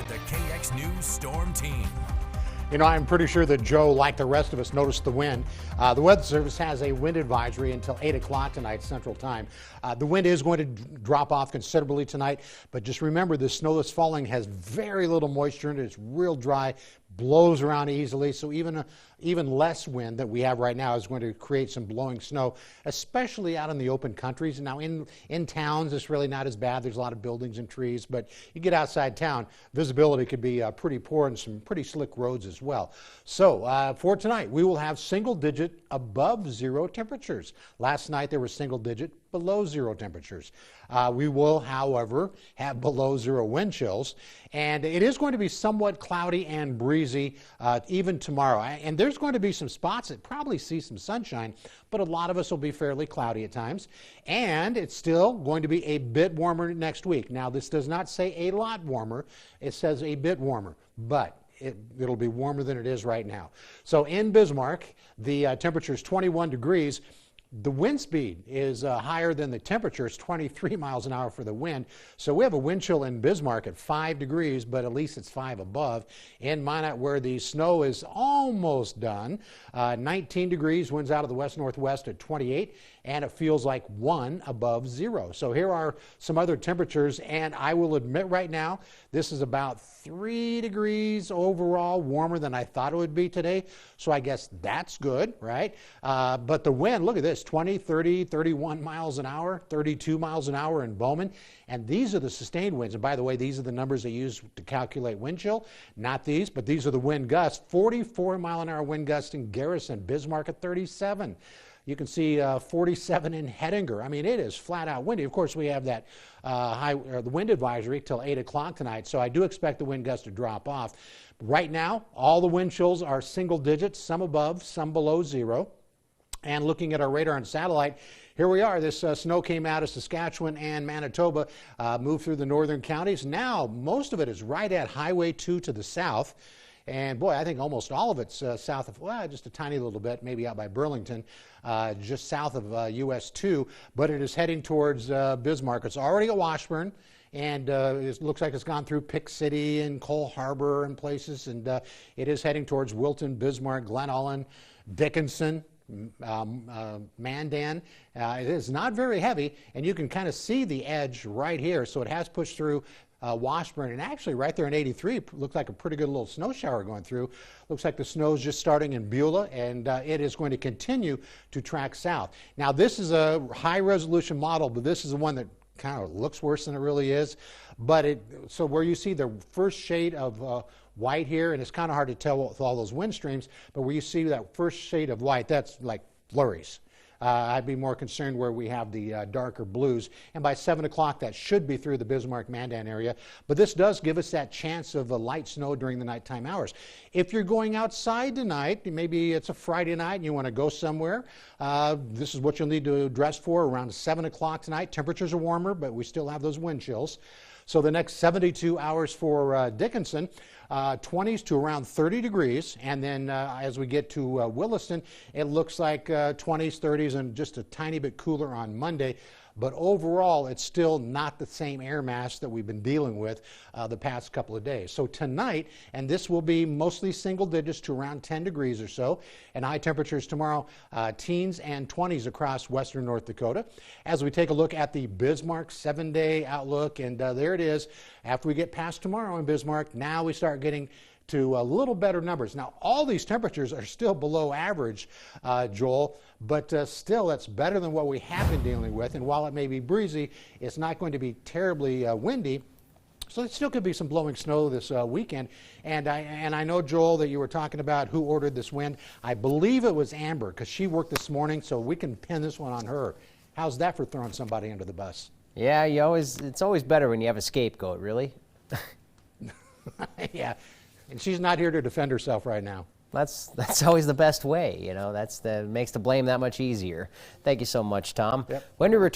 the KX News Storm Team. You know, I'm pretty sure that Joe, like the rest of us, noticed the wind. The Weather Service has a wind advisory until 8 o'clock tonight, Central Time. The wind is going to drop off considerably tonight, but just remember the snow that's falling has very little moisture in it. It's real dry, blows around easily, so even less wind that we have right now is going to create some blowing snow, especially out in the open countries. Now, in towns, it's really not as bad. There's a lot of buildings and trees, but you get outside town, visibility could be pretty poor and some pretty slick roads as well. So for tonight, we will have single-digit above zero temperatures. Last night, there were single-digit below zero temperatures. We will, however, have below zero wind chills, and it is going to be somewhat cloudy and breezy even tomorrow. And there's going to be some spots that probably see some sunshine, but a lot of us will be fairly cloudy at times. And it's still going to be a bit warmer next week. Now, this does not say a lot warmer. It says a bit warmer, but it'll be warmer than it is right now. So in Bismarck, the temperature is 21 degrees. The wind speed is higher than the temperature. It's 23 miles an hour for the wind. So we have a wind chill in Bismarck at 5 degrees, but at least it's 5 above. In Minot, where the snow is almost done, 19 degrees, winds out of the west-northwest at 28, and it feels like 1 above zero. So here are some other temperatures, and I will admit right now, this is about 3 degrees overall warmer than I thought it would be today. So I guess that's good, right? But the wind, look at this, 20, 30, 31 miles an hour, 32 miles an hour in Bowman. And these are the sustained winds. And by the way, these are the numbers they use to calculate wind chill. Not these, but these are the wind gusts. 44 mile an hour wind gusts in Garrison, Bismarck at 37. You can see 47 in Hettinger. I mean, it is flat out windy. Of course, we have that the wind advisory till 8 o'clock tonight, so I do expect the wind gusts to drop off. Right now, all the wind chills are single digits, some above, some below zero. And looking at our radar and satellite, here we are. This snow came out of Saskatchewan and Manitoba, moved through the northern counties. Now, most of it is right at Highway 2 to the south. And boy, I think almost all of it's south of, well, just a tiny little bit, maybe out by Burlington, just south of US 2, but it is heading towards Bismarck. It's already at Washburn, and it looks like it's gone through Pick City and Cole Harbor and places, and it is heading towards Wilton, Bismarck, Glen Ullin, Dickinson, Mandan. It is not very heavy, and you can kind of see the edge right here, so it has pushed through Washburn, and actually right there in 83 looks like a pretty good little snow shower going through. Looks like the snow is just starting in Beulah, and it is going to continue to track south. Now, this is a high resolution model, but this is the one that kind of looks worse than it really is. But so where you see the first shade of white here, and it's kind of hard to tell with all those wind streams, but where you see that first shade of white, that's like flurries. I'd be more concerned where we have the darker blues. And by 7 o'clock, that should be through the Bismarck-Mandan area. But this does give us that chance of light snow during the nighttime hours. If you're going outside tonight, maybe it's a Friday night and you want to go somewhere, this is what you'll need to dress for around 7 o'clock tonight. Temperatures are warmer, but we still have those wind chills. So the next 72 hours for Dickinson, 20s to around 30 degrees. And then as we get to Williston, it looks like 20s, 30s, and just a tiny bit cooler on Monday. But overall, it's still not the same air mass that we've been dealing with the past couple of days. So tonight, and this will be mostly single digits to around 10 degrees or so, and high temperatures tomorrow, teens and 20s across western North Dakota. As we take a look at the Bismarck 7-day outlook, and there it is. After we get past tomorrow in Bismarck, now we start getting to a little better numbers. Now, all these temperatures are still below average, Joel, but still that's better than what we have been dealing with. And while it may be breezy, it's not going to be terribly windy. So there still could be some blowing snow this weekend. And I know, Joel, that you were talking about who ordered this wind. I believe it was Amber, because she worked this morning, so we can pin this one on her. How's that for throwing somebody under the bus? Yeah, it's always better when you have a scapegoat, really. Yeah. And she's not here to defend herself right now. That's always the best way, you know. Makes the blame that much easier. Thank you so much, Tom. Yep. When we return